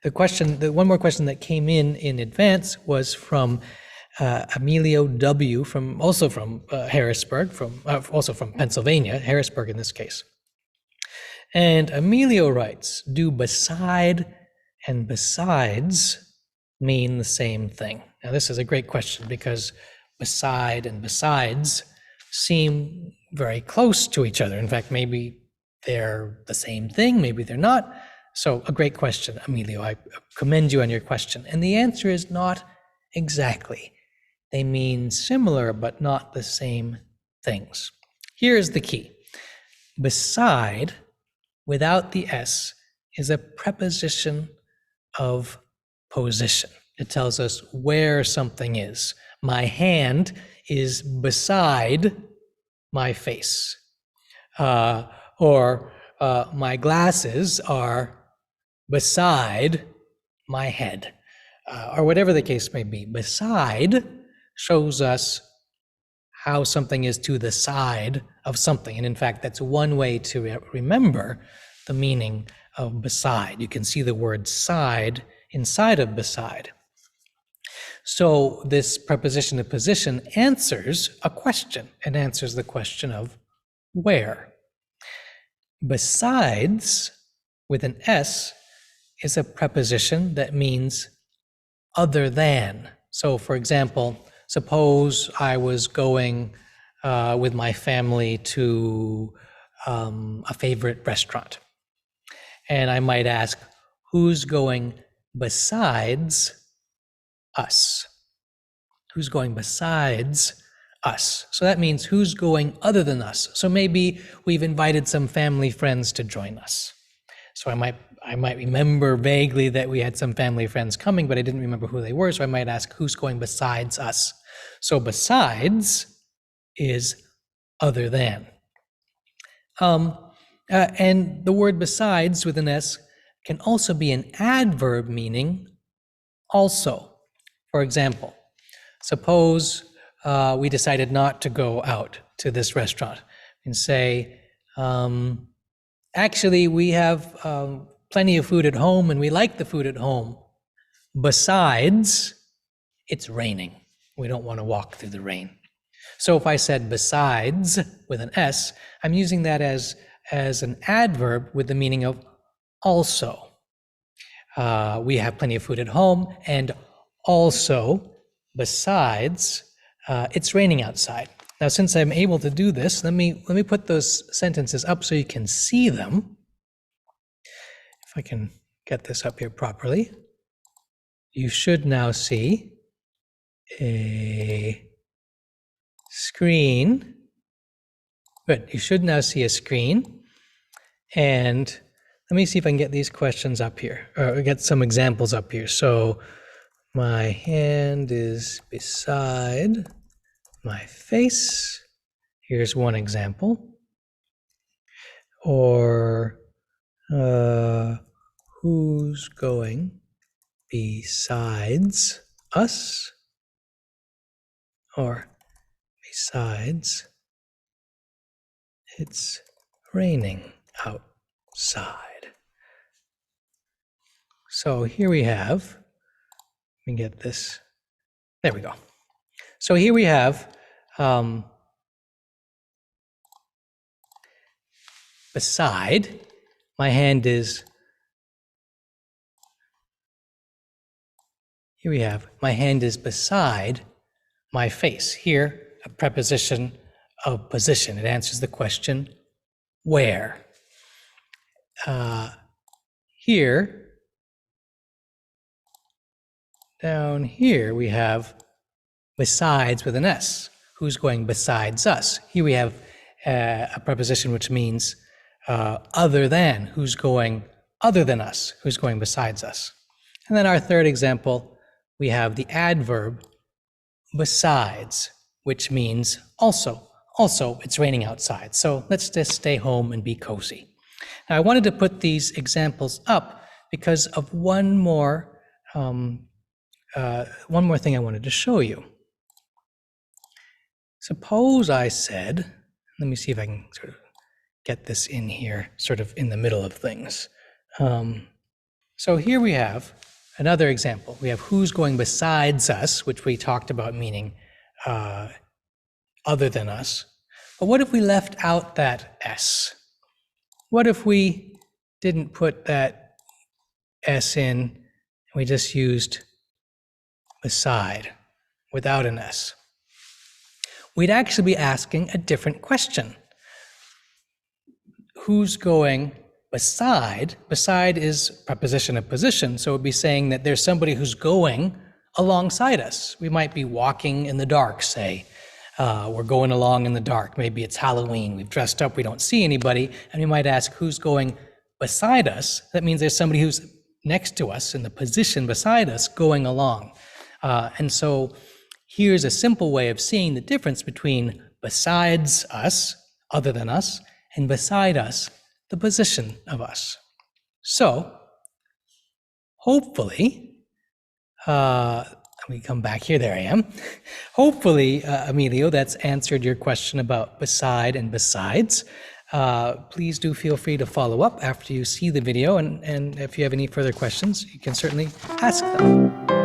The one more question that came in advance was from Emilio W. also from Harrisburg, also from Pennsylvania, Harrisburg in this case. And Emilio writes, do beside and besides mean the same thing? Now, this is a great question because beside and besides seem very close to each other. In fact, maybe they're the same thing, maybe they're not. So a great question, Emilio. I commend you on your question. And the answer is not exactly. They mean similar, but not the same things. Here's the key. Beside, without the S, is a preposition of position. It tells us where something is. My hand is beside my face. Or my glasses are beside my head. Or whatever the case may be. Beside shows us how something is to the side of something. And in fact, that's one way to remember the meaning of beside. You can see the word side inside of beside. So this preposition of position answers a question. It answers the question of where. Besides, with an S, is a preposition that means other than. So for example, suppose I was going with my family to a favorite restaurant. And I might ask, who's going besides us? Who's going besides us? So that means who's going other than us. So maybe we've invited some family friends to join us. So I might remember vaguely that we had some family friends coming, but I didn't remember who they were. So I might ask, who's going besides us? So besides is other than. And the word besides with an S can also be an adverb meaning also. For example, suppose we decided not to go out to this restaurant and say, actually, we have plenty of food at home and we like the food at home. Besides, it's raining. We don't want to walk through the rain. So if I said besides with an S, I'm using that as an adverb with the meaning of also. We have plenty of food at home, and also, besides, it's raining outside. Now, since I'm able to do this, let me put those sentences up so you can see them. If I can get this up here properly, you should now see a screen. Good, you should now see a screen. And let me see if I can get these questions up here, or get some examples up here. So my hand is beside my face. Here's one example. Or who's going besides us? Or besides, it's raining outside. So here we have, let me get this, there we go. So here we have beside, my hand is, here we have, my hand is beside my face. Here, a preposition of position. It answers the question, where? Here, down here, we have besides with an S. Who's going besides us? Here we have a preposition which means other than. Who's going other than us? Who's going besides us? And then our third example, we have the adverb besides, which means also. Also, it's raining outside, so let's just stay home and be cozy. Now, I wanted to put these examples up because of one more thing I wanted to show you. Suppose I said, let me see if I can sort of get this in here, sort of in the middle of things. So here we have another example. We have who's going besides us, which we talked about meaning other than us. But what if we left out that S? What if we didn't put that S in and we just used beside without an S? We'd actually be asking a different question. Who's going beside? Beside is preposition of position, so it would be saying that there's somebody who's going alongside us. We might be walking in the dark, say. We're going along in the dark. Maybe it's Halloween. We've dressed up. We don't see anybody. And we might ask, who's going beside us? That means there's somebody who's next to us in the position beside us going along. And so here's a simple way of seeing the difference between besides us, other than us, and beside us, the position of us. So hopefully, let me come back here. There I am. Hopefully, Emilio, that's answered your question about beside and besides. Please do feel free to follow up after you see the video. And if you have any further questions, you can certainly ask them.